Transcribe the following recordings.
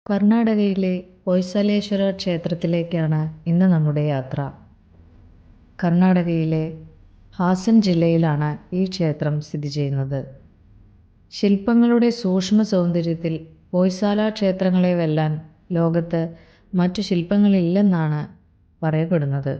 കർണാടകയിലെ ഹൊയ്സലേശ്വര ക്ഷേത്രത്തിലേക്കാണ് ഇന്ന് നമ്മുടെ യാത്ര. കർണാടകയിലെ ഹാസൻ ജില്ലയിലാണ് ഈ ക്ഷേത്രം സ്ഥിതി ചെയ്യുന്നത്. ശില്പങ്ങളുടെ സൂക്ഷ്മ സൗന്ദര്യത്തിൽ ഹൊയ്സാല ക്ഷേത്രങ്ങളെ വെല്ലാൻ ലോകത്ത് മറ്റു ശില്പങ്ങളില്ലെന്നാണ് പറയപ്പെടുന്നത്.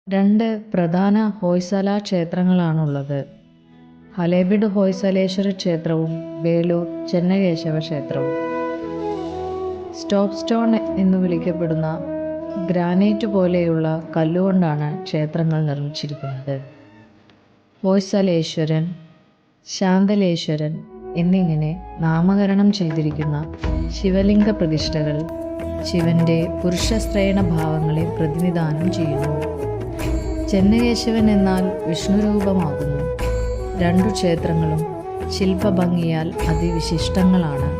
രണ്ട് പ്രധാന ഹൊയ്സല ക്ഷേത്രങ്ങളാണുള്ളത്. ഹലേബിഡ് ഹൊയ്സലേശ്വര ക്ഷേത്രവും വേലൂർ ചെന്നകേശവ ക്ഷേത്രവും. സ്റ്റോപ്പ് സ്റ്റോൺ എന്നു വിളിക്കപ്പെടുന്ന ഗ്രാനൈറ്റ് പോലെയുള്ള കല്ലുകൊണ്ടാണ് ക്ഷേത്രങ്ങൾ നിർമ്മിച്ചിരിക്കുന്നത്. ഹൊയ്സലേശ്വരൻ, ശാന്തലേശ്വരൻ എന്നിങ്ങനെ നാമകരണം ചെയ്തിരിക്കുന്ന ശിവലിംഗ പ്രതിഷ്ഠകൾ ശിവന്റെ പുരുഷസ്ത്രയണ ഭാവങ്ങളെ പ്രതിനിധാനം ചെയ്യുന്നു. ചെന്നകേശവൻ എന്നാൽ വിഷ്ണുരൂപമാകുന്നു. രണ്ടു ക്ഷേത്രങ്ങളും ശില്പഭംഗിയാൽ അതിവിശിഷ്ടങ്ങളാണ്.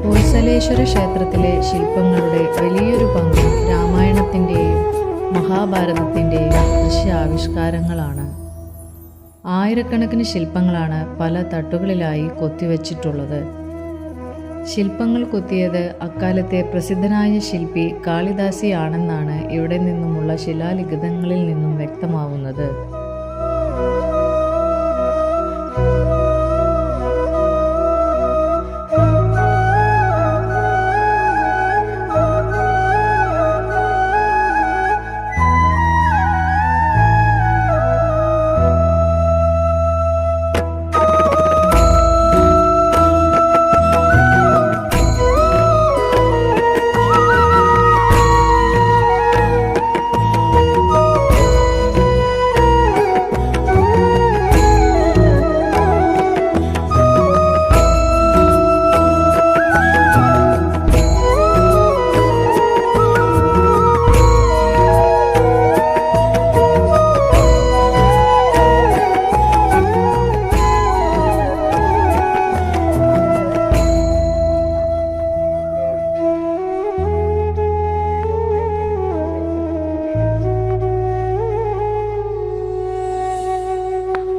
ഹൊയ്സലേശ്വര ക്ഷേത്രത്തിലെ ശില്പങ്ങളുടെ വലിയൊരു പങ്ക് രാമായണത്തിൻ്റെയും മഹാഭാരതത്തിൻ്റെയും ദൃശ്യാവിഷ്കാരങ്ങളാണ്. ആയിരക്കണക്കിന് ശില്പങ്ങളാണ് പല തട്ടുകളിലായി കൊത്തിവച്ചിട്ടുള്ളത്. ശില്പങ്ങൾ കൊത്തിയത് അക്കാലത്തെ പ്രസിദ്ധനായ ശില്പി കാളിദാസിയാണെന്നാണ് ഇവിടെ നിന്നുമുള്ള ശിലാലിഖിതങ്ങളിൽ നിന്നും വ്യക്തമാവുന്നത്.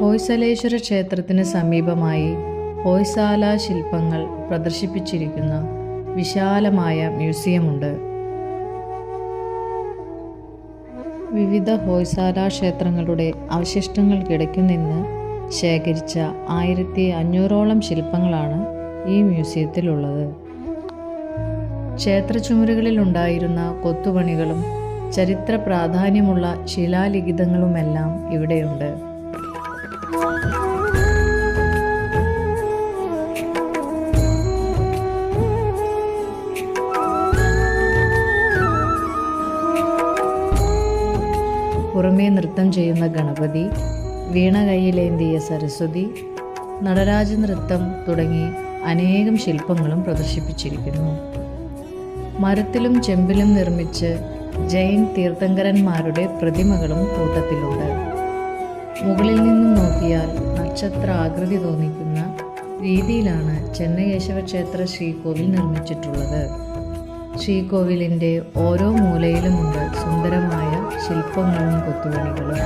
ഹൊയ്സലേശ്വര ക്ഷേത്രത്തിന് സമീപമായി ഹൊയ്സാല ശില്പങ്ങൾ പ്രദർശിപ്പിച്ചിരിക്കുന്ന വിശാലമായ മ്യൂസിയമുണ്ട്. വിവിധ ഹൊയ്സാല ക്ഷേത്രങ്ങളുടെ അവശിഷ്ടങ്ങൾ കിടക്കുന്നെന്ന് ശേഖരിച്ച 1500ഓളം ശില്പങ്ങളാണ് ഈ മ്യൂസിയത്തിലുള്ളത്. ക്ഷേത്ര ചുമരുകളിലുണ്ടായിരുന്ന കൊത്തുപണികളും ചരിത്ര പ്രാധാന്യമുള്ള ശിലാലിഖിതങ്ങളുമെല്ലാം ഇവിടെയുണ്ട്. പുറമേ നൃത്തം ചെയ്യുന്ന ഗണപതി, വീണ കൈയിലേന്തിയ സരസ്വതി, നടരാജ നൃത്തം തുടങ്ങി അനേകം ശില്പങ്ങളും പ്രദർശിപ്പിച്ചിരിക്കുന്നു. മരത്തിലും ചെമ്പിലും നിർമ്മിച്ച് ജൈൻ തീർത്ഥങ്കരന്മാരുടെ പ്രതിമകളും കൂട്ടത്തിലുണ്ട്. മുകളിൽ നിന്നും നോക്കിയാൽ നക്ഷത്ര ആകൃതി തോന്നിക്കുന്ന രീതിയിലാണ് ചെന്നകേശവ ക്ഷേത്ര ശ്രീകോവിൽ നിർമ്മിച്ചിട്ടുള്ളത്. ശ്രീകോവിലിൻ്റെ ഓരോ മൂലയിലുമുണ്ട് സുന്ദരമായ ശില്പങ്ങളും കൊത്തുപണികളും.